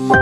Hi,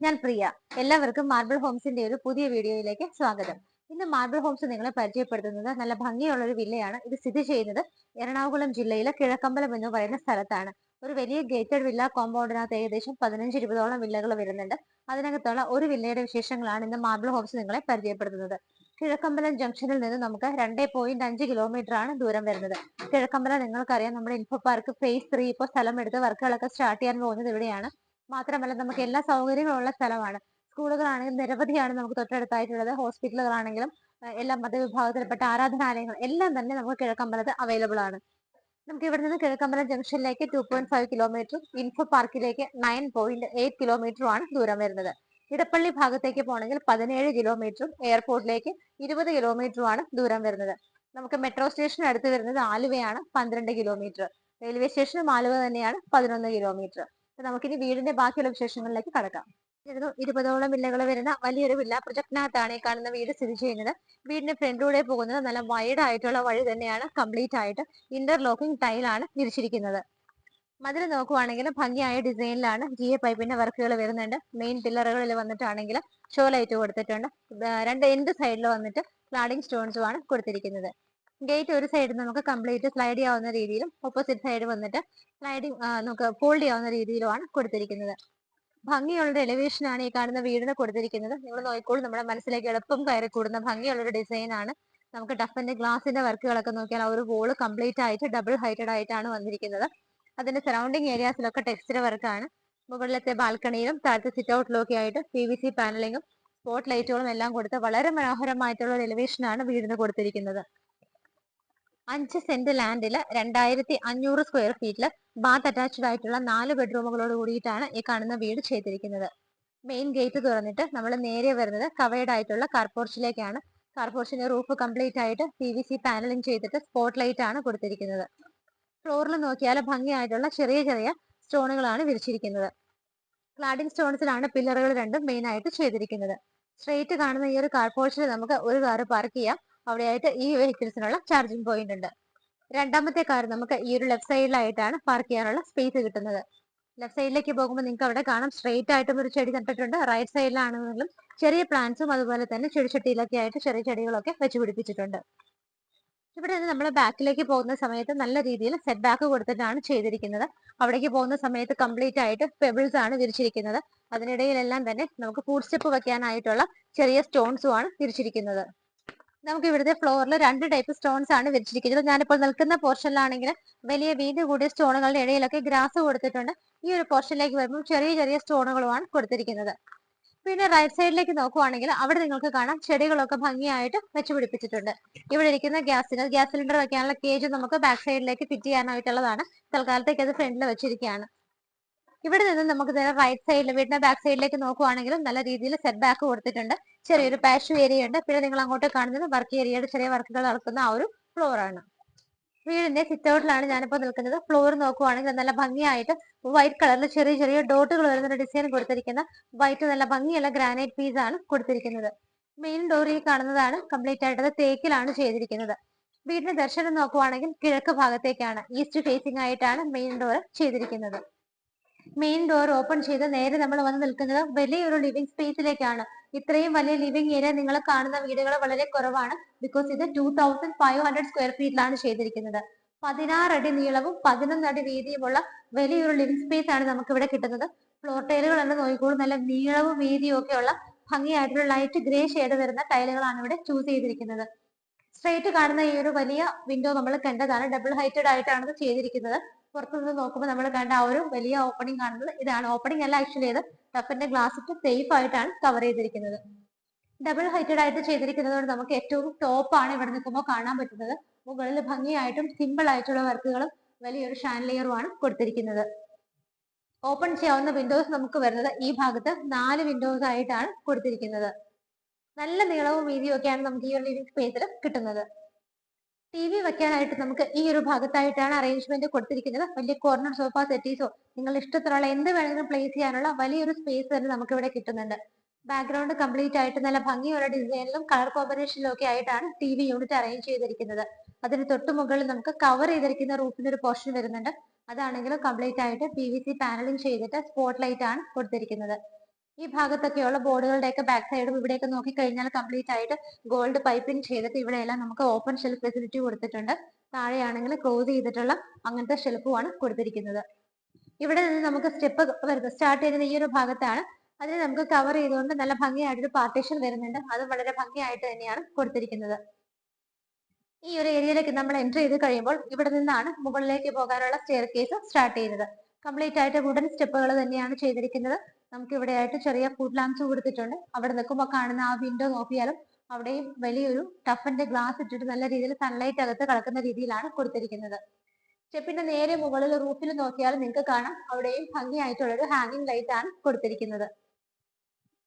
ഞാൻ പ്രിയ. എല്ലാവർക്കും marble ഹോംസിന്റെ ഒരു പുതിയ വീഡിയോയിലേക്ക് സ്വാഗതം. ഇന്ന് മാർബിൾ ഹോംസ് നിങ്ങളെ പരിചയപ്പെടുത്തുന്നത് നല്ല ഭംഗിയുള്ള ഒരു വില്ലയാണ്. ഇത് സ്ഥിതി ചെയ്യുന്നത് എറണാകുളം ജില്ലയിലെ കിഴക്കമ്പലം എന്ന് പറയുന്ന സ്ഥലത്താണ്. ഒരു വലിയ ഗേറ്റഡ് വില്ല കോമ്പൗണ്ടിനകത്ത് ഏകദേശം 15-20ഓളം വില്ലകൾ വരുന്നുണ്ട്. അതിനകത്തുള്ള ഒരു വില്ലയുടെ വിശേഷങ്ങളാണ് ഇന്ന് മാർബിൾ ഹോംസ് നിങ്ങളെ പരിചയപ്പെടുത്തുന്നത്. കിഴക്കമ്പലം ജംഗ്ഷനിൽ നിന്ന് നമുക്ക് 2.5 കിലോമീറ്റർ ആണ് ദൂരം വരുന്നത്. കിഴക്കമ്പലം നിങ്ങൾക്കറിയാം, നമ്മുടെ ഇൻഫോ പാർക്ക് ഫേസ് 3 ഇപ്പോൾ സ്ഥലം എടുത്ത് വർക്കുകളൊക്കെ സ്റ്റാർട്ട് ചെയ്യാൻ പോകുന്നത് ഇവിടെയാണ്. മാത്രമല്ല നമുക്ക് എല്ലാ സൗകര്യങ്ങളുള്ള സ്ഥലമാണ്. സ്കൂളുകളാണെങ്കിലും നിരവധിയാണ് നമുക്ക് തൊട്ടടുത്തായിട്ടുള്ളത്. ഹോസ്പിറ്റലുകളാണെങ്കിലും എല്ലാ മതവിഭാഗത്തിൽപ്പെട്ട ആരാധനാലയങ്ങൾ എല്ലാം തന്നെ നമുക്ക് കിഴക്കമ്പലത്ത് അവൈലബിൾ ആണ്. നമുക്ക് ഇവിടെ നിന്ന് കിഴക്കമ്പലം ജംഗ്ഷനിലേക്ക് 2.5 കിലോമീറ്ററും ഇൻഫോ പാർക്കിലേക്ക് 9.8 കിലോമീറ്ററുമാണ് ദൂരം വരുന്നത്. ഇടപ്പള്ളി ഭാഗത്തേക്ക് പോകണമെങ്കിൽ 17 കിലോമീറ്ററും എയർപോർട്ടിലേക്ക് 20 കിലോമീറ്ററുമാണ് ദൂരം വരുന്നത്. നമുക്ക് മെട്രോ സ്റ്റേഷൻ അടുത്ത് വരുന്നത് ആലുവയാണ്, 12 കിലോമീറ്റർ. റെയിൽവേ സ്റ്റേഷനും ആലുവ തന്നെയാണ്, 11 കിലോമീറ്റർ. നമുക്കിനി വീടിന്റെ ബാക്കിയുള്ള വിശേഷങ്ങളിലേക്ക് കടക്കാം. 20ഓളം വില്ലകൾ വരുന്ന വലിയൊരു വില്ല പ്രൊജക്ടിനകത്താണ് ഈ കാണുന്ന വീട് സ്ഥിതി ചെയ്യുന്നത്. വീടിന്റെ ഫ്രണ്ടിലൂടെ പോകുന്നത് നല്ല വൈഡ് ആയിട്ടുള്ള വഴി തന്നെയാണ്. കംപ്ലീറ്റ് ആയിട്ട് ഇന്റർലോക്കിംഗ് ടൈലാണ് വിരിച്ചിരിക്കുന്നത്. മതിൽ നോക്കുവാണെങ്കിൽ ഭംഗിയായ ഡിസൈനിലാണ് GA പൈപ്പിന്റെ വർക്കുകൾ വരുന്നുണ്ട്. മെയിൻ പില്ലറുകളിൽ വന്നിട്ടാണെങ്കിൽ ഷോ ലൈറ്റ് കൊടുത്തിട്ടുണ്ട്. രണ്ട് എൻഡ് സൈഡിൽ വന്നിട്ട് ക്ലാഡിംഗ് സ്റ്റോൺസുമാണ് കൊടുത്തിരിക്കുന്നത്. ഗേറ്റ് ഒരു സൈഡിൽ നമുക്ക് കംപ്ലീറ്റ് സ്ലൈഡ് ചെയ്യാവുന്ന രീതിയിലും ഓപ്പോസിറ്റ് സൈഡ് വന്നിട്ട് സ്ലൈഡിങ് നമുക്ക് ഫോൾഡ് ചെയ്യാവുന്ന രീതിയിലുമാണ് കൊടുത്തിരിക്കുന്നത്. ഭംഗിയുള്ള എലിവേഷൻ ആണ് ഈ കാണുന്ന വീടിന് കൊടുത്തിരിക്കുന്നത്. നിങ്ങൾ നോക്കിക്കോളൂ, നമ്മുടെ മനസ്സിലേക്ക് എളുപ്പം കയറി കൂടുന്ന ഭംഗിയുള്ളൊരു ഡിസൈൻ ആണ്. നമുക്ക് ടഫിന്റെ ഗ്ലാസിന്റെ വർക്കുകളൊക്കെ നോക്കിയാൽ ആ ഒരു വോള് കംപ്ലീറ്റ് ആയിട്ട് ഡബിൾ ഹൈറ്റഡ് ആയിട്ടാണ് വന്നിരിക്കുന്നത്. അതിന്റെ സറൗണ്ടിങ് ഏരിയാസിലൊക്കെ ടെക്സ്ചർ വർക്കാണ്. മുകളിലത്തെ ബാൽക്കണിയിലും താഴത്തെ സിറ്റ് ഔട്ടിലൊക്കെ ആയിട്ട് PVC പാനലിങ്ങും സ്പോട്ട് ലൈറ്റുകളും എല്ലാം കൊടുത്ത് വളരെ മനോഹരമായിട്ടുള്ള ഒരു എലിവേഷൻ ആണ് വീടിന് കൊടുത്തിരിക്കുന്നത്. 5 സെന്റ് ലാൻഡില് 2500 സ്ക്വയർ ഫീറ്റില് ബാത്ത് അറ്റാച്ച്ഡ് ആയിട്ടുള്ള 4 ബെഡ്റൂമുകളോട് കൂടിയിട്ടാണ് ഈ കാണുന്ന വീട് ചെയ്തിരിക്കുന്നത്. മെയിൻ ഗേറ്റ് തുറന്നിട്ട് നമ്മൾ നേരെ വരുന്നത് കവേർഡ് ആയിട്ടുള്ള കാർപോർച്ചിലേക്കാണ്. കാർപോർച്ചിന്റെ റൂഫ് കംപ്ലീറ്റ് ആയിട്ട് PVC പാനലിംഗ് ചെയ്തിട്ട് സ്പോട്ട് ലൈറ്റ് ആണ് കൊടുത്തിരിക്കുന്നത്. ഫ്ലോറിൽ നോക്കിയാൽ ഭംഗിയായിട്ടുള്ള ചെറിയ ചെറിയ സ്റ്റോണുകളാണ് വിരിച്ചിരിക്കുന്നത്. ക്ലാഡിംഗ് സ്റ്റോൺസിലാണ് പില്ലറുകൾ രണ്ടും മെയിൻ ആയിട്ട് ചെയ്തിരിക്കുന്നത്. സ്ട്രെയിറ്റ് കാണുന്ന ഈ ഒരു കാർപോർച്ചിൽ നമുക്ക് ഒരു കാർ പാർക്ക് ചെയ്യാം. അവിടെയായിട്ട് ഈ വെഹിക്കിൾസിനുള്ള ചാർജിംഗ് പോയിന്റ് ഉണ്ട്. രണ്ടാമത്തെ കാർ നമുക്ക് ഈ ഒരു ലെഫ്റ്റ് സൈഡിലായിട്ടാണ് പാർക്ക് ചെയ്യാനുള്ള സ്പേസ് കിട്ടുന്നത്. ലെഫ്റ്റ് സൈഡിലേക്ക് പോകുമ്പോൾ നിങ്ങൾക്ക് അവിടെ കാണാം, സ്ട്രെയിറ്റ് ആയിട്ടും ഒരു ചെടി നട്ടിട്ടുണ്ട്. റൈറ്റ് സൈഡിലാണെങ്കിലും ചെറിയ പ്ലാന്റ്സും അതുപോലെ തന്നെ ചെടിച്ചട്ടിയിലൊക്കെ ആയിട്ട് ചെറിയ ചെടികളൊക്കെ വെച്ച് പിടിപ്പിച്ചിട്ടുണ്ട്. ഇവിടെ നിന്ന് നമ്മൾ ബാക്കിലേക്ക് പോകുന്ന സമയത്ത് നല്ല രീതിയിൽ സെറ്റ് ബാക്ക് കൊടുത്തിട്ടാണ് ചെയ്തിരിക്കുന്നത്. അവിടേക്ക് പോകുന്ന സമയത്ത് കംപ്ലീറ്റ് ആയിട്ട് പെബിൾസ് ആണ് വിരിച്ചിരിക്കുന്നത്. അതിനിടയിലെല്ലാം തന്നെ നമുക്ക് ഫുഡ് സ്റ്റെപ്പ് വെക്കാനായിട്ടുള്ള ചെറിയ സ്റ്റോൺസും ആണ് വിരിച്ചിരിക്കുന്നത്. നമുക്ക് ഇവിടുത്തെ ഫ്ലോറിൽ 2 ടൈപ്പ് സ്റ്റോൺസ് ആണ് വിരിച്ചിരിക്കുന്നത്. ഞാനിപ്പോൾ നിൽക്കുന്ന പോർഷനിലാണെങ്കിൽ വലിയ വീതി കൂടിയ സ്റ്റോണുകളുടെ ഇടയിലൊക്കെ ഗ്രാസ് കൊടുത്തിട്ടുണ്ട്. ഈ ഒരു പോർഷനിലേക്ക് വരുമ്പോൾ ചെറിയ ചെറിയ സ്റ്റോണുകളുമാണ് കൊടുത്തിരിക്കുന്നത്. പിന്നെ റൈറ്റ് സൈഡിലേക്ക് നോക്കുവാണെങ്കിൽ അവിടെ നിങ്ങൾക്ക് കാണാം ചെടികളൊക്കെ ഭംഗിയായിട്ട് വെച്ച് പിടിപ്പിച്ചിട്ടുണ്ട്. ഇവിടെ ഇരിക്കുന്ന ഗ്യാസ് സിലിണ്ടർ വെക്കാനുള്ള കേജ് നമുക്ക് ബാക്ക് സൈഡിലേക്ക് ഫിറ്റ് ചെയ്യാനായിട്ടുള്ളതാണ്. തൽക്കാലത്തേക്ക് അത് ഫ്രണ്ടിൽ വെച്ചിരിക്കുകയാണ്. ഇവിടെ നിന്ന് നമുക്ക് നേരെ റൈറ്റ് സൈഡിൽ വീടിന്റെ ബാക്ക് സൈഡിലേക്ക് നോക്കുവാണെങ്കിലും നല്ല രീതിയിൽ സെറ്റ് ബാക്ക് കൊടുത്തിട്ടുണ്ട്. ചെറിയൊരു പാഷ് ഏരിയ ഉണ്ട്. പിന്നെ നിങ്ങൾ അങ്ങോട്ട് കാണുന്നത് വർക്ക് ഏരിയയുടെ ചെറിയ വർക്കുകൾ നടക്കുന്ന ആ ഒരു ഫ്ലോർ ആണ്. വീടിന്റെ സിറ്റ് ഔട്ടിലാണ് ഞാനിപ്പോൾ നിൽക്കുന്നത്. ഫ്ലോർ നോക്കുവാണെങ്കിൽ നല്ല ഭംഗിയായിട്ട് വൈറ്റ് കളറിൽ ചെറിയ ചെറിയ ഡോട്ടുകൾ വരുന്ന ഡിസൈൻ കൊടുത്തിരിക്കുന്ന വൈറ്റ് നല്ല ഭംഗിയുള്ള ഗ്രാനൈറ്റ് പീസ് ആണ് കൊടുത്തിരിക്കുന്നത്. മെയിൻ ഡോറിൽ കാണുന്നതാണ് കംപ്ലീറ്റ് ആയിട്ട് അത് തേക്കിലാണ് ചെയ്തിരിക്കുന്നത്. വീടിന്റെ ദർശനം നോക്കുവാണെങ്കിൽ കിഴക്ക് ഭാഗത്തേക്കാണ്, ഈസ്റ്റ് ഫേസിംഗ് ആയിട്ടാണ് മെയിൻ ഡോർ ചെയ്തിരിക്കുന്നത്. മെയിൻ ഡോർ ഓപ്പൺ ചെയ്ത് നേരെ നമ്മൾ വന്ന് നിൽക്കുന്നത് വലിയൊരു ലിവിംഗ് സ്പേസിലേക്കാണ്. ഇത്രയും വലിയ ലിവിംഗ് ഏരിയ നിങ്ങൾ കാണുന്ന വീടുകൾ വളരെ കുറവാണ്. ബിക്കോസ് ഇത് 2500 സ്ക്വയർ ഫീറ്റിലാണ് ചെയ്തിരിക്കുന്നത്. 16 അടി നീളവും 11 അടി വീതിയുമുള്ള വലിയൊരു ലിവിംഗ് സ്പേസ് ആണ് നമുക്ക് ഇവിടെ കിട്ടുന്നത്. ഫ്ലോർ ടൈലുകൾ എന്ന് നോക്കിക്കോളൂ, നല്ല നീളവും വീതിയും ഒക്കെയുള്ള ഭംഗിയായിട്ടുള്ള ലൈറ്റ് ഗ്രേ ഷെയ്ഡ് വരുന്ന ടൈലുകളാണ് ഇവിടെ ചൂസ് ചെയ്തിരിക്കുന്നത്. സ്ട്രേറ്റ് കാണുന്ന ഈ ഒരു വലിയ വിൻഡോ നമ്മൾ കണ്ടതാണ്. ഡബിൾ ഹൈറ്റഡ് ആയിട്ടാണ് ഇത് ചെയ്തിരിക്കുന്നത്. പുറത്തുനിന്ന് നോക്കുമ്പോൾ നമ്മൾ കണ്ട ആ ഒരു വലിയ ഓപ്പണിംഗ് കാണുന്നത് ഇതാണ്. ഓപ്പണിംഗ് അല്ല, ആക്ച്വലി ഇത് ടഫിന്റെ ഗ്ലാസ് ഇട്ട് സേഫ് ആയിട്ടാണ് കവർ ചെയ്തിരിക്കുന്നത്. ഡബിൾ ഹൈറ്റഡ് ആയിട്ട് ചെയ്തിരിക്കുന്നത് കൊണ്ട് നമുക്ക് ഏറ്റവും ടോപ്പ് ആണ് ഇവിടെ നിൽക്കുമ്പോൾ കാണാൻ പറ്റുന്നത്. മുകളിൽ ഭംഗിയായിട്ടും സിമ്പിൾ ആയിട്ടുള്ള വർക്കുകളും വലിയൊരു ഷാൻലിയറുമാണ് കൊടുത്തിരിക്കുന്നത്. ഓപ്പൺ ചെയ്യാവുന്ന വിൻഡോസ് നമുക്ക് വരുന്നത് ഈ ഭാഗത്ത് 4 വിൻഡോസ് ആയിട്ടാണ് കൊടുത്തിരിക്കുന്നത്. നല്ല നീളവും വീതിയും ഒക്കെയാണ് നമുക്ക് ഈ ഒരു ലിവിംഗ് സ്പേസിൽ കിട്ടുന്നത്. ടി വി വെക്കാനായിട്ട് നമുക്ക് ഈ ഒരു ഭാഗത്തായിട്ടാണ് അറേഞ്ച്മെന്റ് കൊടുത്തിരിക്കുന്നത്. വലിയ കോർണർ സോഫ സെറ്റീസോ നിങ്ങളുടെ ഇഷ്ടത്തിലുള്ള എന്ത് വേണമെങ്കിലും പ്ലേസ് ചെയ്യാനുള്ള വലിയൊരു സ്പേസ് തന്നെ നമുക്ക് ഇവിടെ കിട്ടുന്നുണ്ട്. ബാക്ക്ഗ്രൗണ്ട് കംപ്ലീറ്റ് ആയിട്ട് നല്ല ഭംഗിയുള്ള ഡിസൈനിലും കളർ കോമ്പിനേഷനിലും ഒക്കെ ആയിട്ടാണ് ടി വി യൂണിറ്റ് അറേഞ്ച് ചെയ്തിരിക്കുന്നത്. അതിന് തൊട്ട് മുകളിൽ നമുക്ക് കവർ ചെയ്തിരിക്കുന്ന റൂഫിന്റെ ഒരു പോർഷൻ വരുന്നുണ്ട്. അതാണെങ്കിലും കംപ്ലീറ്റ് ആയിട്ട് PVC പാനലിംഗ് ചെയ്തിട്ട് സ്പോട്ട് ലൈറ്റ് ആണ് കൊടുത്തിരിക്കുന്നത്. ഈ ഭാഗത്തൊക്കെയുള്ള ബോർഡുകളുടെയൊക്കെ ബാക്ക് സൈഡും ഇവിടെയൊക്കെ നോക്കിക്കഴിഞ്ഞാൽ കംപ്ലീറ്റ് ആയിട്ട് ഗോൾഡ് പൈപ്പിംഗ് ചെയ്തിട്ട് ഇവിടെയെല്ലാം നമുക്ക് ഓപ്പൺ ഷെൽഫ് ഫെസിലിറ്റി കൊടുത്തിട്ടുണ്ട്. താഴെയാണെങ്കിൽ ക്ലോസ് ചെയ്തിട്ടുള്ള അങ്ങനത്തെ ഷെൽഫുമാണ് കൊടുത്തിരിക്കുന്നത്. ഇവിടെ നിന്ന് നമുക്ക് സ്റ്റെപ്പ് വരുന്നത് സ്റ്റാർട്ട് ചെയ്യുന്ന ഈ ഒരു ഭാഗത്താണ്. അതിന് നമുക്ക് കവർ ചെയ്തുകൊണ്ട് നല്ല ഭംഗിയായിട്ടൊരു പാർട്ടീഷൻ വരുന്നുണ്ട്. അത് വളരെ ഭംഗിയായിട്ട് തന്നെയാണ് കൊടുത്തിരിക്കുന്നത്. ഈ ഒരു ഏരിയയിലേക്ക് നമ്മൾ എൻ്റർ ചെയ്ത് കഴിയുമ്പോൾ ഇവിടെ നിന്നാണ് മുകളിലേക്ക് പോകാനുള്ള സ്റ്റെയർ കേസ് സ്റ്റാർട്ട് ചെയ്യുന്നത്. കംപ്ലീറ്റ് ആയിട്ട് വുഡൻ സ്റ്റെപ്പുകൾ തന്നെയാണ് ചെയ്തിരിക്കുന്നത്. നമുക്ക് ഇവിടെ ആയിട്ട് ചെറിയ ഫുഡ് ലാംപ്സ് കൊടുത്തിട്ടുണ്ട്. അവിടെ നിൽക്കുമ്പോൾ കാണുന്ന ആ വിൻഡോ നോക്കിയാലും അവിടെയും വലിയൊരു ടഫിന്റെ ഗ്ലാസ് ഇട്ടിട്ട് നല്ല രീതിയിൽ സൺലൈറ്റ് അകത്ത് കടക്കുന്ന രീതിയിലാണ് കൊടുത്തിരിക്കുന്നത്. സ്റ്റെപ്പിന്റെ നേരെ മുകളിൽ റൂഫിൽ നോക്കിയാൽ നിങ്ങൾക്ക് കാണാം അവിടെയും ഭംഗിയായിട്ടുള്ള ഒരു ഹാങ്ങിങ് ലൈറ്റ് ആണ് കൊടുത്തിരിക്കുന്നത്.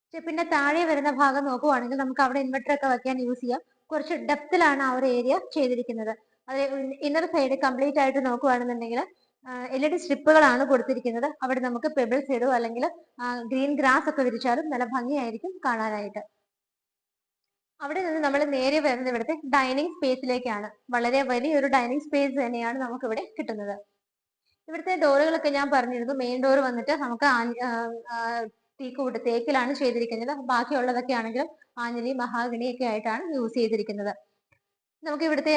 സ്റ്റെപ്പിന്റെ താഴെ വരുന്ന ഭാഗം നോക്കുവാണെങ്കിൽ നമുക്ക് അവിടെ ഇൻവെർട്ടർ ഒക്കെ വെക്കാൻ യൂസ് ചെയ്യാം. കുറച്ച് ഡെപ്തിലാണ് ആ ഒരു ഏരിയ ചെയ്തിരിക്കുന്നത്. അത് ഇന്നർ സൈഡ് കംപ്ലീറ്റ് ആയിട്ട് നോക്കുവാണെന്നുണ്ടെങ്കിൽ LED സ്ട്രിപ്പുകളാണ് കൊടുത്തിരിക്കുന്നത്. അവിടെ നമുക്ക് പെബിൾസ് ഇടും അല്ലെങ്കിൽ ഗ്രീൻ ഗ്രാസ് ഒക്കെ വിരിച്ചാലും നല്ല ഭംഗിയായിരിക്കും കാണാനായിട്ട്. അവിടെ നിന്ന് നമ്മൾ നേരെ വരുന്നത് ഇവിടുത്തെ ഡൈനിങ് സ്പേസിലേക്കാണ്. വളരെ വലിയൊരു ഡൈനിങ് സ്പേസ് തന്നെയാണ് നമുക്ക് ഇവിടെ കിട്ടുന്നത്. ഇവിടുത്തെ ഡോറുകളൊക്കെ ഞാൻ പറഞ്ഞിരുന്നു. മെയിൻ ഡോർ വന്നിട്ട് നമുക്ക് ടീക്കൂട്ട് തേക്കിലാണ് ചെയ്തിരിക്കുന്നത്. ബാക്കിയുള്ളതൊക്കെ ആണെങ്കിലും ആഞ്ഞിലി മഹാഗണി ഒക്കെ ആയിട്ടാണ് യൂസ് ചെയ്തിരിക്കുന്നത്. നമുക്ക് ഇവിടുത്തെ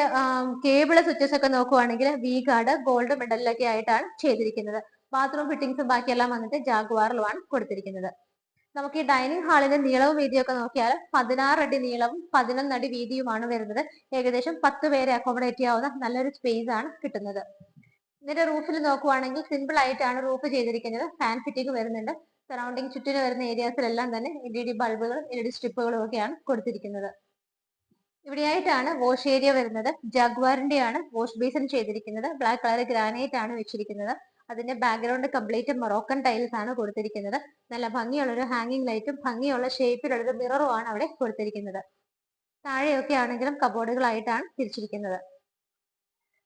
കേബിള് സ്വിച്ചസ് ഒക്കെ നോക്കുവാണെങ്കിൽ വി ഗാർഡ് ഗോൾഡ് മെഡലിലൊക്കെ ആയിട്ടാണ് ചെയ്തിരിക്കുന്നത്. ബാത്റൂം ഫിറ്റിംഗ്സും ബാക്കിയെല്ലാം വന്നിട്ട് ജാഗ്വാറിലുമാണ് കൊടുത്തിരിക്കുന്നത്. നമുക്ക് ഈ ഡൈനിങ് ഹാളിന്റെ നീളവും വീതിയും ഒക്കെ നോക്കിയാൽ 16 അടി നീളവും 11 അടി വീതിയുമാണ് വരുന്നത്. ഏകദേശം 10 പേരെ അക്കോമഡേറ്റ് ചെയ്യാവുന്ന നല്ലൊരു സ്പേസ് ആണ് കിട്ടുന്നത്. ഇതിന്റെ റൂഫിൽ നോക്കുവാണെങ്കിൽ സിമ്പിൾ ആയിട്ടാണ് റൂഫ് ചെയ്തിരിക്കുന്നത്. ഫാൻ ഫിറ്റിംഗ് വരുന്നുണ്ട്. സറൗണ്ടിങ് ചുറ്റിന് വരുന്ന ഏരിയാസിലെല്ലാം തന്നെ LED ബൾബുകളും LED സ്ട്രിപ്പുകളും ഒക്കെയാണ് കൊടുത്തിരിക്കുന്നത്. ഇവിടെയായിട്ടാണ് വാഷ് ഏരിയ വരുന്നത്. ജഗ്വാറിന്റെയാണ് വാഷ് ബേസിൻ ചെയ്തിരിക്കുന്നത്. ബ്ലാക്ക് കളർ ഗ്രാനൈറ്റ് ആണ് വെച്ചിരിക്കുന്നത്. അതിന്റെ ബാക്ക്ഗ്രൗണ്ട് കംപ്ലീറ്റ് മൊറോക്കൻ ടൈൽസ് ആണ് കൊടുത്തിരിക്കുന്നത്. നല്ല ഭംഗിയുള്ള ഒരു ഹാങ്ങിങ് ലൈറ്റും ഭംഗിയുള്ള ഷേപ്പിലുള്ള ഒരു മിററും ആണ് അവിടെ കൊടുത്തിരിക്കുന്നത്. താഴെയൊക്കെ ആണെങ്കിലും കബോർഡുകളായിട്ടാണ് തിരിച്ചിരിക്കുന്നത്.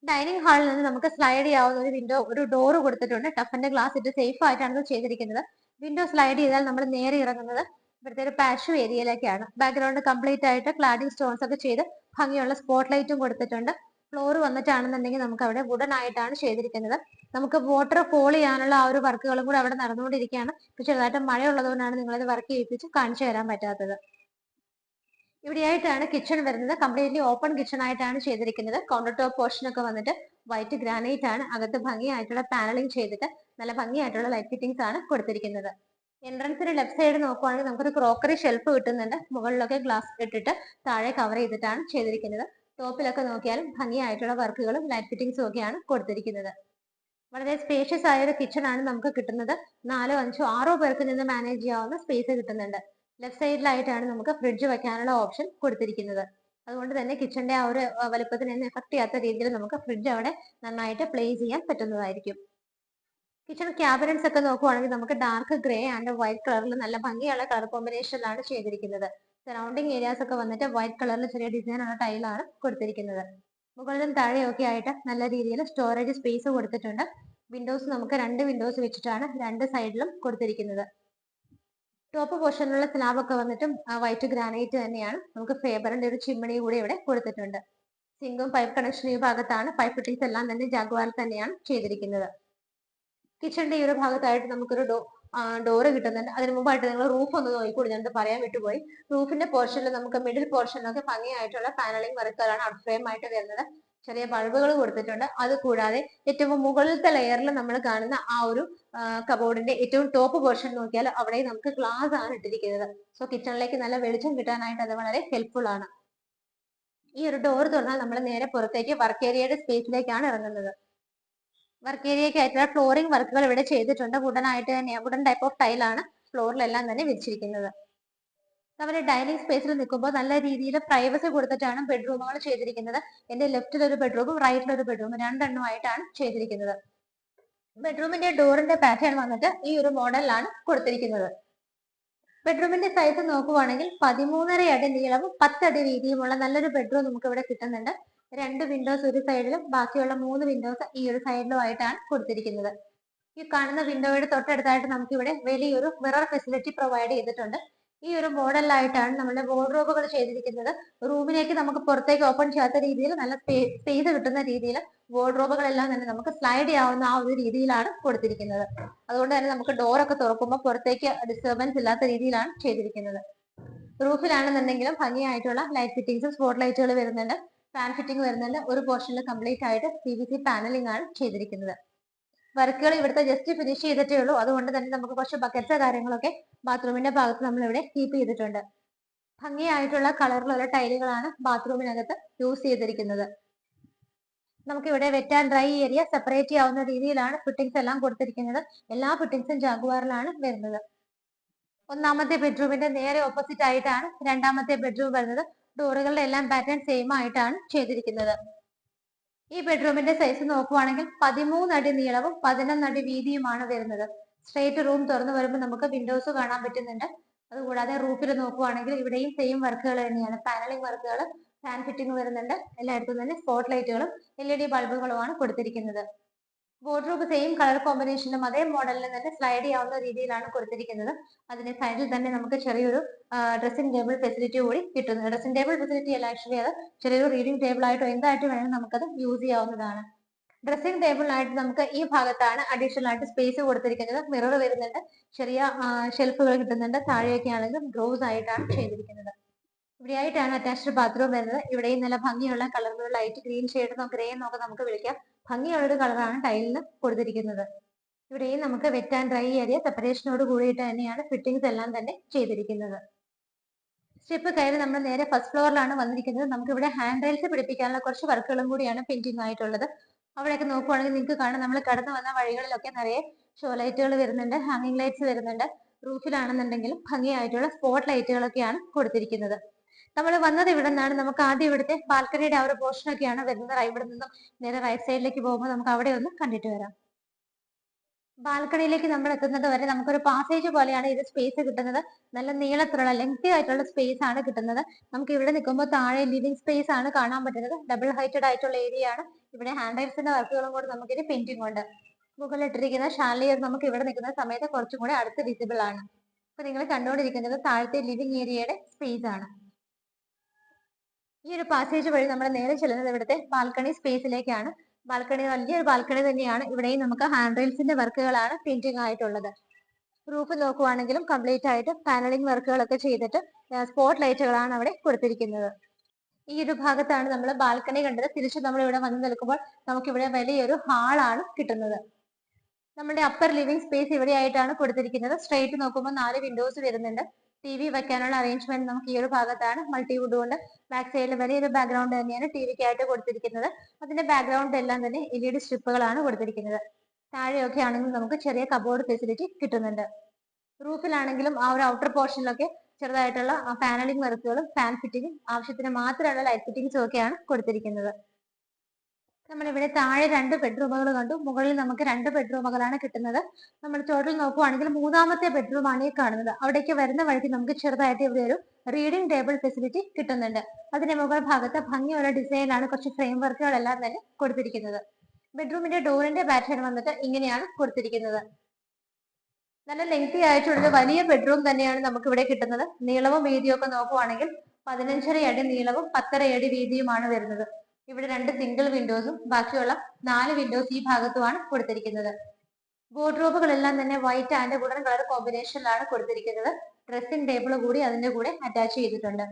ഡൈനിങ് ഹാളിൽ നിന്ന് നമുക്ക് സ്ലൈഡ് ചെയ്യാവുന്ന ഒരു വിൻഡോ, ഒരു ഡോർ കൊടുത്തിട്ടുണ്ട്. ടഫിന്റെ ഗ്ലാസ് ഇട്ട് സേഫ് ആയിട്ടാണ് ചെയ്തിരിക്കുന്നത്. വിൻഡോ സ്ലൈഡ് ചെയ്താൽ നമ്മൾ നേരെ ഇറങ്ങുന്നത് ഇവിടുത്തെ ഒരു പാഷു ഏരിയയിലേക്കാണ്. ബാക്ക്ഗ്രൗണ്ട് കംപ്ലീറ്റ് ആയിട്ട് ക്ലാഡിംഗ് സ്റ്റോൺസ് ഒക്കെ ചെയ്ത് ഭംഗിയുള്ള സ്പോട്ട് ലൈറ്റും കൊടുത്തിട്ടുണ്ട്. ഫ്ലോർ വന്നിട്ടാണെന്നുണ്ടെങ്കിൽ നമുക്ക് അവിടെ വുഡൻ ആയിട്ടാണ് ചെയ്തിരിക്കുന്നത്. നമുക്ക് വാട്ടർ ഫോൾ ചെയ്യാനുള്ള ആ ഒരു വർക്കുകളും കൂടെ അവിടെ നടന്നുകൊണ്ടിരിക്കുകയാണ്. ചെറുതായിട്ട് മഴ ഉള്ളതുകൊണ്ടാണ് നിങ്ങളത് വർക്ക് ചെയ്യിപ്പിച്ച് കാണിച്ചു തരാൻ പറ്റാത്തത്. ഇവിടെയായിട്ടാണ് കിച്ചൺ വരുന്നത്. കംപ്ലീറ്റ്ലി ഓപ്പൺ കിച്ചൺ ആയിട്ടാണ് ചെയ്തിരിക്കുന്നത്. കൗണ്ടർ ടോപ്പ് പോർഷൻ ഒക്കെ വന്നിട്ട് വൈറ്റ് ഗ്രാനൈറ്റ് ആണ്. അകത്ത് ഭംഗിയായിട്ടുള്ള പാനലിംഗ് ചെയ്തിട്ട് നല്ല ഭംഗിയായിട്ടുള്ള ലൈറ്റ് ഫിറ്റിംഗ്സ് ആണ് കൊടുത്തിരിക്കുന്നത്. എൻട്രൻസിന് ലെഫ്റ്റ് സൈഡ് നോക്കുവാണെങ്കിൽ നമുക്കൊരു ക്രോക്കറി ഷെൽഫ് കിട്ടുന്നുണ്ട്. മുകളിലൊക്കെ ഗ്ലാസ് ഇട്ടിട്ട് താഴെ കവർ ചെയ്തിട്ടാണ് ചെയ്തിരിക്കുന്നത്. ടോപ്പിലൊക്കെ നോക്കിയാലും ഭംഗിയായിട്ടുള്ള വർക്കുകളും ലൈറ്റ് ഫിറ്റിംഗ്സും ഒക്കെയാണ് കൊടുത്തിരിക്കുന്നത്. വളരെ സ്പേഷ്യസ് ആയ ഒരു കിച്ചൺ ആണ് നമുക്ക് കിട്ടുന്നത്. 4, 5, 6 പേർക്ക് നിന്ന് മാനേജ് ചെയ്യാവുന്ന സ്പേസ് കിട്ടുന്നുണ്ട്. ലെഫ്റ്റ് സൈഡിലായിട്ടാണ് നമുക്ക് ഫ്രിഡ്ജ് വെക്കാനുള്ള ഓപ്ഷൻ കൊടുത്തിരിക്കുന്നത്. അതുകൊണ്ട് തന്നെ കിച്ചണിന്റെ ആ ഒരു വലുപ്പത്തിന് എഫക്ട് ചെയ്യാത്ത രീതിയിൽ നമുക്ക് ഫ്രിഡ്ജ് അവിടെ നന്നായിട്ട് പ്ലേസ് ചെയ്യാൻ പറ്റുന്നതായിരിക്കും. കിച്ചൺ ക്യാബിനറ്റ്സ് ഒക്കെ നോക്കുവാണെങ്കിൽ നമുക്ക് ഡാർക്ക് ഗ്രേ ആൻഡ് വൈറ്റ് കളറിൽ നല്ല ഭംഗിയുള്ള കളർ കോമ്പിനേഷനിലാണ് ചെയ്തിരിക്കുന്നത്. സറൗണ്ടിങ് ഏരിയാസ് ഒക്കെ വന്നിട്ട് വൈറ്റ് കളറിൽ ചെറിയ ഡിസൈനുള്ള ടൈലാണ് കൊടുത്തിരിക്കുന്നത്. മുകളിലും താഴെയൊക്കെ ആയിട്ട് നല്ല രീതിയിൽ സ്റ്റോറേജ് സ്പേസ് കൊടുത്തിട്ടുണ്ട്. വിൻഡോസ് നമുക്ക് 2 വിൻഡോസ് വെച്ചിട്ടാണ് 2 സൈഡിലും കൊടുത്തിരിക്കുന്നത്. ടോപ്പ് പോർഷനിലുള്ള സ്ലാബ് ഒക്കെ വന്നിട്ടും വൈറ്റ് ഗ്രാനൈറ്റ് തന്നെയാണ്. നമുക്ക് ഫേബറിന്റെ ഒരു ചിമ്മിണി കൂടി ഇവിടെ കൊടുത്തിട്ടുണ്ട്. സിങ്കും പൈപ്പ് കണക്ഷനും ഈ ഭാഗത്താണ്. പൈപ്പ് ഫിറ്റിംഗ്സ് എല്ലാം തന്നെ ജാഗ്വാറിൽ തന്നെയാണ് ചെയ്തിരിക്കുന്നത്. കിച്ചണിന്റെ ഈ ഒരു ഭാഗത്തായിട്ട് നമുക്കൊരു ഡോറ് കിട്ടുന്നുണ്ട്. അതിന് മുമ്പായിട്ട് നിങ്ങൾ റൂഫ് ഒന്ന് നോക്കിക്കൂടി, ഞാനത് പറയാൻ വിട്ടുപോയി. റൂഫിന്റെ പോർഷനിൽ നമുക്ക് മിഡിൽ പോർഷനിലൊക്കെ ഭംഗിയായിട്ടുള്ള പാനലിംഗ് വർക്കുകളാണ് ഔട്ട് ഫ്രെയിം ആയിട്ട് വരുന്നത്. ചെറിയ ബൾബുകൾ കൊടുത്തിട്ടുണ്ട്. അത് കൂടാതെ ഏറ്റവും മുകളിലത്തെ ലെയറിൽ നമ്മൾ കാണുന്ന ആ ഒരു കബോർഡിന്റെ ഏറ്റവും ടോപ്പ് പോർഷൻ നോക്കിയാൽ അവിടെ നമുക്ക് ഗ്ലാസ് ആണ് ഇട്ടിരിക്കുന്നത്. സോ കിച്ചണിലേക്ക് നല്ല വെളിച്ചം കിട്ടാനായിട്ട് അത് വളരെ ഹെൽപ്ഫുൾ ആണ്. ഈ ഒരു ഡോർ തുറന്നാൽ നമ്മൾ നേരെ പുറത്തേക്ക് വർക്ക് ഏരിയയുടെ സ്പേസിലേക്കാണ് ഇറങ്ങുന്നത്. വർക്ക് ഏരിയയ്ക്കായിട്ടുള്ള ഫ്ലോറിംഗ് വർക്കുകൾ ഇവിടെ ചെയ്തിട്ടുണ്ട്. വുഡൻ ടൈപ്പ് ഓഫ് ടൈലാണ് ഫ്ലോറിലെല്ലാം തന്നെ വിരിച്ചിരിക്കുന്നത്. നമ്മൾ ഡൈനിങ് സ്പേസിൽ നിൽക്കുമ്പോൾ നല്ല രീതിയിൽ പ്രൈവസി കൊടുത്തിട്ടാണ് ബെഡ്റൂമുകൾ ചെയ്തിരിക്കുന്നത്. എന്റെ ലെഫ്റ്റിൽ ഒരു ബെഡ്റൂമും റൈറ്റിൽ ഒരു ബെഡ്റൂമും രണ്ടെണ്ണമായിട്ടാണ് ചെയ്തിരിക്കുന്നത്. ബെഡ്റൂമിന്റെ ഡോറിന്റെ പാറ്റേൺ വന്നിട്ട് ഈ ഒരു മോഡലിലാണ് കൊടുത്തിരിക്കുന്നത്. ബെഡ്റൂമിന്റെ സൈസ് നോക്കുവാണെങ്കിൽ 13.5 അടി നീളവും 10 അടി വീതിയുമുള്ള നല്ലൊരു ബെഡ്റൂം നമുക്ക് ഇവിടെ കിട്ടുന്നുണ്ട്. 2 വിൻഡോസ് ഒരു സൈഡിലും ബാക്കിയുള്ള 3 വിൻഡോസ് ഈ ഒരു സൈഡിലുമായിട്ടാണ് കൊടുത്തിരിക്കുന്നത്. ഈ കാണുന്ന വിൻഡോയുടെ തൊട്ടടുത്തായിട്ട് നമുക്ക് ഇവിടെ വലിയൊരു മിറർ ഫെസിലിറ്റി പ്രൊവൈഡ് ചെയ്തിട്ടുണ്ട്. ഈ ഒരു മോഡലിലായിട്ടാണ് നമ്മുടെ വാർഡ്രോബുകൾ ചെയ്തിരിക്കുന്നത്. റൂമിലേക്ക് നമുക്ക് പുറത്തേക്ക് ഓപ്പൺ ചെയ്യാത്ത രീതിയിൽ നല്ല സ്പേസ് കിട്ടുന്ന രീതിയിൽ വാർഡ്രോബുകളെല്ലാം തന്നെ നമുക്ക് സ്ലൈഡ് ചെയ്യാവുന്ന ആ ഒരു രീതിയിലാണ് കൊടുത്തിരിക്കുന്നത്. അതുകൊണ്ട് തന്നെ നമുക്ക് ഡോറൊക്കെ തുറക്കുമ്പോൾ പുറത്തേക്ക് ഡിസ്റ്റർബൻസ് ഇല്ലാത്ത രീതിയിലാണ് ചെയ്തിരിക്കുന്നത്. റൂഫിലാണെന്നുണ്ടെങ്കിലും ഭംഗിയായിട്ടുള്ള ലൈറ്റ് ഫിറ്റിംഗ്സും സ്പോട്ട് ലൈറ്റുകൾ വരുന്നുണ്ട്, ഫാൻ ഫിറ്റിംഗ് വരുന്നുണ്ട്. ഒരു പോർഷനിൽ കംപ്ലീറ്റ് ആയിട്ട് PVC പാനലിംഗ് ആണ് ചെയ്തിരിക്കുന്നത്. വർക്കുകൾ ഇവിടുത്തെ ജസ്റ്റ് ഫിനിഷ് ചെയ്തിട്ടേ ഉള്ളൂ. അതുകൊണ്ട് തന്നെ നമുക്ക് കുറച്ച് ബക്കറ്റ്സ് കാര്യങ്ങളൊക്കെ ബാത്റൂമിന്റെ ഭാഗത്ത് നമ്മൾ ഇവിടെ കീപ്പ് ചെയ്തിട്ടുണ്ട്. ഭംഗിയായിട്ടുള്ള കളറിലുള്ള ടൈലുകളാണ് ബാത്റൂമിനകത്ത് യൂസ് ചെയ്തിരിക്കുന്നത്. നമുക്കിവിടെ wet and dry area separate ചെയ്യാവുന്ന രീതിയിലാണ് ഫിറ്റിംഗ്സ് എല്ലാം കൊടുത്തിരിക്കുന്നത്. എല്ലാ ഫിറ്റിംഗ്സും ജാഗ്വാറിലാണ് വരുന്നത്. ഒന്നാമത്തെ ബെഡ്റൂമിന്റെ നേരെ ഓപ്പോസിറ്റ് ആയിട്ടാണ് രണ്ടാമത്തെ ബെഡ്റൂം വരുന്നത്. ഡോറുകളുടെ എല്ലാം പാറ്റേൺ സെയിം ആയിട്ടാണ് ചെയ്തിരിക്കുന്നത്. ഈ ബെഡ്റൂമിന്റെ സൈസ് നോക്കുവാണെങ്കിൽ 13 അടി നീളവും 11 അടി വീതിയുമാണ് വരുന്നത്. സ്ട്രേറ്റ് റൂം തുറന്നു വരുമ്പോൾ നമുക്ക് വിൻഡോസ് കാണാൻ പറ്റുന്നുണ്ട്. അതുകൂടാതെ റൂഫിൽ നോക്കുവാണെങ്കിൽ ഇവിടെയും സെയിം വർക്കുകൾ തന്നെയാണ്. പാനലിംഗ് വർക്കുകൾ, ഫാൻ ഫിറ്റിംഗ് വരുന്നുണ്ട്. എല്ലായിടത്തും തന്നെ സ്പോട്ട് ലൈറ്റുകളും LED ബൾബുകളുമാണ് കൊടുത്തിരിക്കുന്നത്. വാർഡ്രോബ് സെയിം കളർ കോമ്പിനേഷനിലും അതേ മോഡലിൽ തന്നെ സ്ലൈഡ് ചെയ്യാവുന്ന രീതിയിലാണ് കൊടുത്തിരിക്കുന്നത്. അതിന്റെ സൈഡിൽ തന്നെ നമുക്ക് ചെറിയൊരു ഡ്രസ്സിംഗ് ടേബിൾ ഫെസിലിറ്റി കൂടി കിട്ടുന്നു. ഡ്രസ്സിംഗ് ടേബിൾ ഫെസിലിറ്റി അല്ല, ആക്ച്വലി അത് ചെറിയൊരു റീഡിംഗ് ടേബിൾ ആയിട്ടോ എന്തായിട്ട് വേണമെങ്കിൽ നമുക്കത് യൂസ് ചെയ്യാവുന്നതാണ്. ഡ്രസ്സിംഗ് ടേബിളിനായിട്ട് നമുക്ക് ഈ ഭാഗത്താണ് അഡീഷണൽ ആയിട്ട് സ്പേസ് കൊടുത്തിരിക്കുന്നത്. മിറർ വരുന്നുണ്ട്, ചെറിയ ഷെൽഫുകൾ കിട്ടുന്നുണ്ട്. താഴെയൊക്കെ ആണെങ്കിൽ ഡ്രോസ് ആയിട്ടാണ് ചെയ്തിരിക്കുന്നത്. ഇവിടെയായിട്ടാണ് അറ്റാച്ച്ഡ് ബാത്റൂം വരുന്നത്. ഇവിടെയും നല്ല ഭംഗിയുള്ള കളറുകൾ, ലൈറ്റ് ഗ്രീൻ ഷെയ്ഡ് ഗ്രേ എന്നൊക്കെ നമുക്ക് വിളിക്കാം. ഭംഗിയുള്ളൊരു കളറാണ് ടൈലിന് കൊടുത്തിരിക്കുന്നത്. ഇവിടെയും നമുക്ക് വെറ്റ് ആൻഡ് ഡ്രൈ ഏരിയ സെപ്പറേഷനോട് കൂടിയിട്ട് തന്നെയാണ് ഫിറ്റിംഗ്സ് എല്ലാം തന്നെ ചെയ്തിരിക്കുന്നത്. സ്റ്റെപ്പ് കയറി നമ്മൾ നേരെ ഫസ്റ്റ് ഫ്ലോറിലാണ് വന്നിരിക്കുന്നത്. നമുക്ക് ഇവിടെ ഹാൻഡ് റെയിൽസ് പിടിപ്പിക്കാനുള്ള കുറച്ച് വർക്കുകളും കൂടിയാണ് പെയിന്റിംഗ് ആയിട്ടുള്ളത്. അവിടെയൊക്കെ നോക്കുവാണെങ്കിൽ നിങ്ങൾക്ക് കാണാം, നമ്മൾ കടന്നു വന്ന വഴികളിലൊക്കെ നിറയെ ഷോ ലൈറ്റുകൾ വരുന്നുണ്ട്, ഹാങ്ങിങ് ലൈറ്റ്സ് വരുന്നുണ്ട്. റൂഫിലാണെന്നുണ്ടെങ്കിലും ഭംഗിയായിട്ടുള്ള സ്പോട്ട് ലൈറ്റുകളൊക്കെയാണ് കൊടുത്തിരിക്കുന്നത്. നമ്മൾ വന്നത് ഇവിടെ നിന്നാണ്. നമുക്ക് ആദ്യം ഇവിടുത്തെ ബാൽക്കണിയുടെ ആ ഒരു പോർഷൻ ഒക്കെയാണ് വരുന്നത്. ഇവിടെ നിന്നും നേരെ റൈറ്റ് സൈഡിലേക്ക് പോകുമ്പോൾ നമുക്ക് അവിടെ ഒന്ന് കണ്ടിട്ട് വരാം. ബാൽക്കണിയിലേക്ക് നമ്മൾ എത്തുന്നത് വരെ നമുക്കൊരു പാസേജ് പോലെയാണ് ഇത് സ്പേസ് കിട്ടുന്നത്. നല്ല നീളത്തിലുള്ള ലെങ്തി ആയിട്ടുള്ള സ്പേസ് ആണ് കിട്ടുന്നത്. നമുക്ക് ഇവിടെ നിൽക്കുമ്പോൾ താഴെ ലിവിംഗ് സ്പേസ് ആണ് കാണാൻ പറ്റുന്നത്. ഡബിൾ ഹൈറ്റഡ് ആയിട്ടുള്ള ഏരിയ ആണ്. ഇവിടെ ഹാൻഡ് റൈൽസിന്റെ വർക്കുകളും കൂടെ നമുക്കിത് പെയിന്റിംഗ് ഉണ്ട്. മുകളിലിട്ടിരിക്കുന്ന ഷാൻലിയർ നമുക്ക് ഇവിടെ നിൽക്കുന്ന സമയത്ത് കുറച്ചും കൂടെ അടുത്ത് വിസിബിൾ ആണ്. അപ്പൊ നിങ്ങൾ കണ്ടുകൊണ്ടിരിക്കുന്നത് താഴത്തെ ലിവിംഗ് ഏരിയയുടെ സ്പേസ് ആണ്. ഈ ഒരു പാസേജ് വഴി നമ്മൾ നേരെ ചെല്ലുന്നത് ഇവിടുത്തെ ബാൽക്കണി സ്പേസിലേക്കാണ്. ബാൽക്കണി വലിയൊരു ബാൽക്കണി തന്നെയാണ്. ഇവിടെയും നമുക്ക് ഹാൻഡ് റെയിൽസിന്റെ വർക്കുകളാണ് പെയിന്റിംഗ് ആയിട്ടുള്ളത്. റൂഫ് നോക്കുവാണെങ്കിലും കംപ്ലീറ്റ് ആയിട്ട് പാനലിംഗ് വർക്കുകളൊക്കെ ചെയ്തിട്ട് സ്പോട്ട് ലൈറ്റുകളാണ് അവിടെ കൊടുത്തിരിക്കുന്നത്. ഈ ഒരു ഭാഗത്താണ് നമ്മൾ ബാൽക്കണി കണ്ടത്. തിരിച്ച് നമ്മൾ ഇവിടെ വന്ന് നിൽക്കുമ്പോൾ നമുക്കിവിടെ വലിയൊരു ഹാളാണ് കിട്ടുന്നത്. നമ്മുടെ അപ്പർ ലിവിംഗ് സ്പേസ് ഇവിടെ ആയിട്ടാണ് കൊടുത്തിരിക്കുന്നത്. സ്ട്രേറ്റ് നോക്കുമ്പോൾ 4 വിൻഡോസ് വരുന്നുണ്ട്. TV വെക്കാനുള്ള അറേഞ്ച്മെന്റ് നമുക്ക് ഈ ഒരു ഭാഗത്താണ്. മൾട്ടിവുഡ് കൊണ്ട് ബാക്ക് സൈഡിൽ വലിയൊരു ബാക്ക്ഗ്രൗണ്ട് തന്നെയാണ് TVക്ക് ആയിട്ട് കൊടുത്തിരിക്കുന്നത്. അതിന്റെ ബാക്ക്ഗ്രൗണ്ട് എല്ലാം തന്നെ LED സ്ട്രിപ്പുകളാണ് കൊടുത്തിരിക്കുന്നത്. താഴെയൊക്കെ ആണെങ്കിൽ നമുക്ക് ചെറിയ കബോർഡ് ഫെസിലിറ്റി കിട്ടുന്നുണ്ട്. റൂഫിലാണെങ്കിലും ആ ഒരു ഔട്ടർ പോർഷനിലൊക്കെ ചെറുതായിട്ടുള്ള പാനലിംഗ് വർക്കുകളും ഫാൻ ഫിറ്റിംഗും ആവശ്യത്തിന് മാത്രമുള്ള ലൈറ്റ് ഫിറ്റിംഗ്സും ഒക്കെയാണ് കൊടുത്തിരിക്കുന്നത്. നമ്മളിവിടെ താഴെ 2 ബെഡ്റൂമുകൾ കണ്ടു. മുകളിൽ നമുക്ക് 2 ബെഡ്റൂമുകളാണ് കിട്ടുന്നത്. നമ്മൾ ടോട്ടൽ നോക്കുവാണെങ്കിൽ 3ാമത്തെ ബെഡ്റൂം ആണ് ഈ കാണുന്നത്. അവിടേക്ക് വരുന്ന വഴിക്ക് നമുക്ക് ചെറുതായിട്ട് ഇവിടെ ഒരു റീഡിംഗ് ടേബിൾ ഫെസിലിറ്റി കിട്ടുന്നുണ്ട്. അതിന്റെ മുകൾ ഭാഗത്ത് ഭംഗിയുള്ള ഡിസൈനാണ് കുറച്ച് ഫ്രെയിം വർക്കുകളെല്ലാം തന്നെ കൊടുത്തിരിക്കുന്നത്. ബെഡ്റൂമിന്റെ ഡോറിന്റെ പാറ്റേൺ വന്നിട്ട് ഇങ്ങനെയാണ് കൊടുത്തിരിക്കുന്നത്. നല്ല ലെങ്തി ആയിട്ടുള്ള വലിയ ബെഡ്റൂം തന്നെയാണ് നമുക്ക് ഇവിടെ കിട്ടുന്നത്. നീളവും വീതിയും ഒക്കെ നോക്കുവാണെങ്കിൽ 15.5 അടി നീളവും 10.5 അടി വീതിയുമാണ് വരുന്നത്. ഇവിടെ 2 സിംഗിൾ വിൻഡോസും ബാക്കിയുള്ള 4 വിൻഡോസ് ഈ ഭാഗത്തുമാണ് കൊടുത്തിരിക്കുന്നത്. വാർഡ്രോബുകളെല്ലാം തന്നെ വൈറ്റ് ആൻഡ് വുഡൻ കളർ കോമ്പിനേഷനിലാണ് കൊടുത്തിരിക്കുന്നത്. ഡ്രസ്സിംഗ് ടേബിൾ കൂടി അതിന്റെ കൂടെ അറ്റാച്ച് ചെയ്തിട്ടുണ്ട്.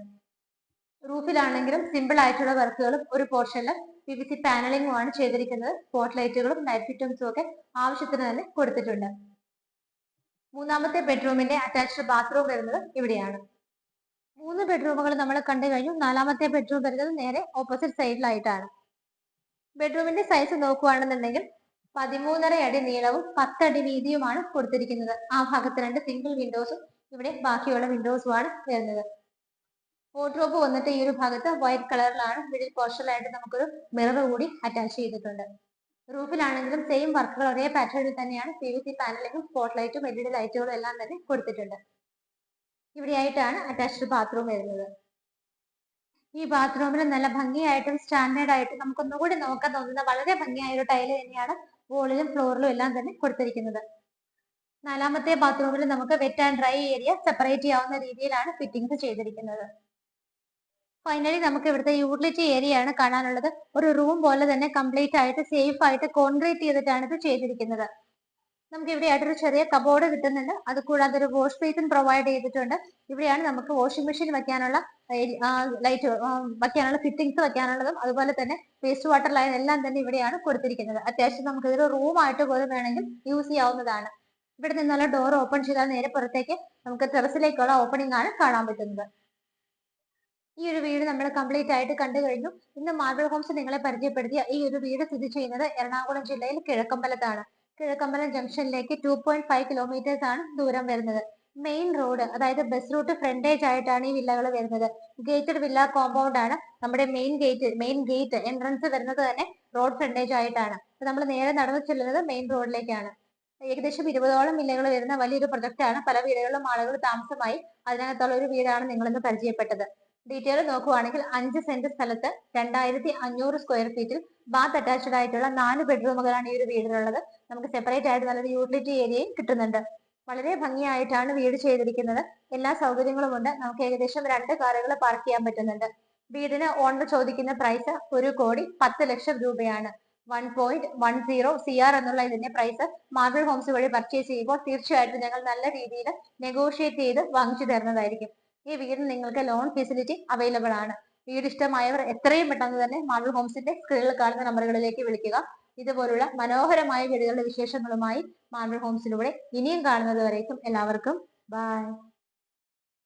റൂഫിലാണെങ്കിലും സിമ്പിൾ ആയിട്ടുള്ള വർക്കുകളും ഒരു പോർഷനിൽ PVC പാനലിംഗും ആണ് ചെയ്തിരിക്കുന്നത്. സ്പോട്ട് ലൈറ്റുകളും ലൈറ്റ് ഫിറ്റിംഗ്സും ഒക്കെ ആവശ്യത്തിന് തന്നെ കൊടുത്തിട്ടുണ്ട്. 3ാമത്തെ ബെഡ്റൂമിന്റെ അറ്റാച്ച്ഡ് ബാത്റൂം വരുന്നത് ഇവിടെയാണ്. 3 ബെഡ്റൂമുകൾ നമ്മൾ കണ്ടു കഴിഞ്ഞു. 4ാമത്തെ ബെഡ്റൂം വരുന്നത് നേരെ ഓപ്പോസിറ്റ് സൈഡിലായിട്ടാണ്. ബെഡ്റൂമിന്റെ സൈസ് നോക്കുകയാണെന്നുണ്ടെങ്കിൽ 13.5 അടി നീളവും 10 അടി വീതിയുമാണ് കൊടുത്തിരിക്കുന്നത്. ആ ഭാഗത്ത് 2 സിംഗിൾ വിൻഡോസും ഇവിടെ ബാക്കിയുള്ള വിൻഡോസുമാണ് വരുന്നത്. വാർഡ്രോബ് വന്നിട്ട് ഈ ഒരു ഭാഗത്ത് വൈറ്റ് കളറിലാണ്. മിഡിൽ പോർഷനിലായിട്ട് നമുക്കൊരു മിറർ കൂടി അറ്റാച്ച് ചെയ്തിട്ടുണ്ട്. റൂഫിലാണെങ്കിലും സെയിം വർക്കുകൾ ഒരേ പാറ്റേണിൽ തന്നെയാണ്. PVC പാനലിങ്ങും സ്പോട്ട് ലൈറ്റും LED ലൈറ്റുകളും എല്ലാം തന്നെ കൊടുത്തിട്ടുണ്ട്. ഇവിടെയായിട്ടാണ് അറ്റാച്ച്ഡ് ബാത്റൂം വരുന്നത്. ഈ ബാത്റൂമിൽ നല്ല ഭംഗിയായിട്ടും സ്റ്റാൻഡേർഡ് ആയിട്ടും നമുക്കൊന്നുകൂടി നോക്കാൻ തോന്നുന്ന വളരെ ഭംഗിയായ ഒരു ടൈല് തന്നെയാണ് വോളിലും ഫ്ലോറിലും എല്ലാം തന്നെ കൊടുത്തിരിക്കുന്നത്. 4ാമത്തെ ബാത്റൂമിൽ നമുക്ക് wet and dry area separate ചെയ്യാവുന്ന രീതിയിലാണ് ഫിറ്റിംഗ്സ് ചെയ്തിരിക്കുന്നത്. ഫൈനലി നമുക്ക് ഇവിടുത്തെ യൂട്ടിലിറ്റി ഏരിയ ആണ് കാണാനുള്ളത്. ഒരു റൂം പോലെ തന്നെ കംപ്ലീറ്റ് ആയിട്ട് സേഫ് ആയിട്ട് കോൺക്രീറ്റ് ചെയ്തിട്ടാണ് ഇത് ചെയ്തിരിക്കുന്നത്. നമുക്ക് ഇവിടെ ആയിട്ടൊരു ചെറിയ കബോർഡ് കിട്ടുന്നുണ്ട്. അത് കൂടാതെ ഒരു വാഷ് ബേസിൻ പ്രൊവൈഡ് ചെയ്തിട്ടുണ്ട്. ഇവിടെയാണ് നമുക്ക് വാഷിംഗ് മെഷീൻ വെക്കാനുള്ള ലൈറ്റ് വെക്കാനുള്ള ഫിറ്റിംഗ്സ് വെക്കാനുള്ളതും അതുപോലെ തന്നെ വേസ്റ്റ് വാട്ടർ ലൈൻ എല്ലാം തന്നെ ഇവിടെയാണ് കൊടുത്തിരിക്കുന്നത്. അത്യാവശ്യം നമുക്ക് ഇതൊരു റൂം ആയിട്ട് പോലും വേണമെങ്കിൽ യൂസ് ചെയ്യാവുന്നതാണ്. ഇവിടെ നിന്നുള്ള ഡോർ ഓപ്പൺ ചെയ്താൽ നേരെ പുറത്തേക്ക് നമുക്ക് ടെറസിലേക്കുള്ള ഓപ്പണിംഗ് ആണ് കാണാൻ പറ്റുന്നത്. ഈ ഒരു വീട് നമ്മൾ കംപ്ലീറ്റ് ആയിട്ട് കണ്ടു കഴിഞ്ഞു. ഇന്ന് മാർബിൾ ഹോംസ് നിങ്ങളെ പരിചയപ്പെടുത്തിയ ഈ ഒരു വീട് സ്ഥിതി ചെയ്യുന്നത് എറണാകുളം ജില്ലയിൽ കിഴക്കമ്പലത്താണ്. കിഴക്കമ്പലം ജംഗ്ഷനിലേക്ക് 2.5 കിലോമീറ്റേഴ്സ് ആണ് ദൂരം വരുന്നത്. മെയിൻ റോഡ്, അതായത് ബസ് റൂട്ട് ഫ്രണ്ടേജ് ആയിട്ടാണ് ഈ വില്ലകൾ വരുന്നത്. ഗേറ്റഡ് വില്ല കോമ്പൗണ്ട് ആണ്. നമ്മുടെ മെയിൻ ഗേറ്റ് എൻട്രൻസ് വരുന്നത് തന്നെ റോഡ് ഫ്രണ്ടേജ് ആയിട്ടാണ്. നമ്മൾ നേരെ നടന്നു ചെല്ലുന്നത് മെയിൻ റോഡിലേക്കാണ്. ഏകദേശം 20ഓളം വില്ലകൾ വരുന്ന വലിയൊരു പ്രൊജക്ട് ആണ്. പല വീടുകളിലും ആളുകൾ താമസമായി. അതിനകത്തുള്ള ഒരു വീടാണ് നിങ്ങളിന്ന് പരിചയപ്പെട്ടത്. ഡീറ്റെയിൽ നോക്കുവാണെങ്കിൽ 5 സെന്റ് സ്ഥലത്ത് 2500 സ്ക്വയർ ഫീറ്റിൽ ബാത്ത് അറ്റാച്ച്ഡ് ആയിട്ടുള്ള 4 ബെഡ്റൂമുകളാണ് ഈ ഒരു വീടിനുള്ളത്. നമുക്ക് സെപ്പറേറ്റ് ആയിട്ട് നല്ലൊരു യൂട്ടിലിറ്റി ഏരിയയും കിട്ടുന്നുണ്ട്. വളരെ ഭംഗിയായിട്ടാണ് വീട് ചെയ്തിരിക്കുന്നത്. എല്ലാ സൗകര്യങ്ങളും ഉണ്ട്. നമുക്ക് ഏകദേശം 2 കാറുകൾ പാർക്ക് ചെയ്യാൻ പറ്റുന്നുണ്ട്. വീടിന് ഓണർ ചോദിക്കുന്ന പ്രൈസ് 1,10,00,000 രൂപയാണ്. 1.10 CR എന്നുള്ള ഇതിന്റെ പ്രൈസ് മാർബിൾ ഹോംസ് വഴി പർച്ചേസ് ചെയ്യുമ്പോൾ തീർച്ചയായിട്ടും ഞങ്ങൾ നല്ല രീതിയിൽ നെഗോഷിയേറ്റ് ചെയ്ത് വാങ്ങിച്ചു തരുന്നതായിരിക്കും. ഈ വീടിന് നിങ്ങൾക്ക് ലോൺ ഫെസിലിറ്റി അവൈലബിൾ ആണ്. വീട് ഇഷ്ടമായവർ എത്രയും പെട്ടെന്ന് തന്നെ മാർബിൾ ഹോംസിന്റെ സ്ക്രീനിൽ കാണുന്ന നമ്പറുകളിലേക്ക് വിളിക്കുക. ഇതുപോലുള്ള മനോഹരമായ വീടുകളുടെ വിശേഷങ്ങളുമായി മാർബിൾ ഹോംസിലൂടെ ഇനിയും കാണുന്നത് വരേക്കും എല്ലാവർക്കും ബൈ.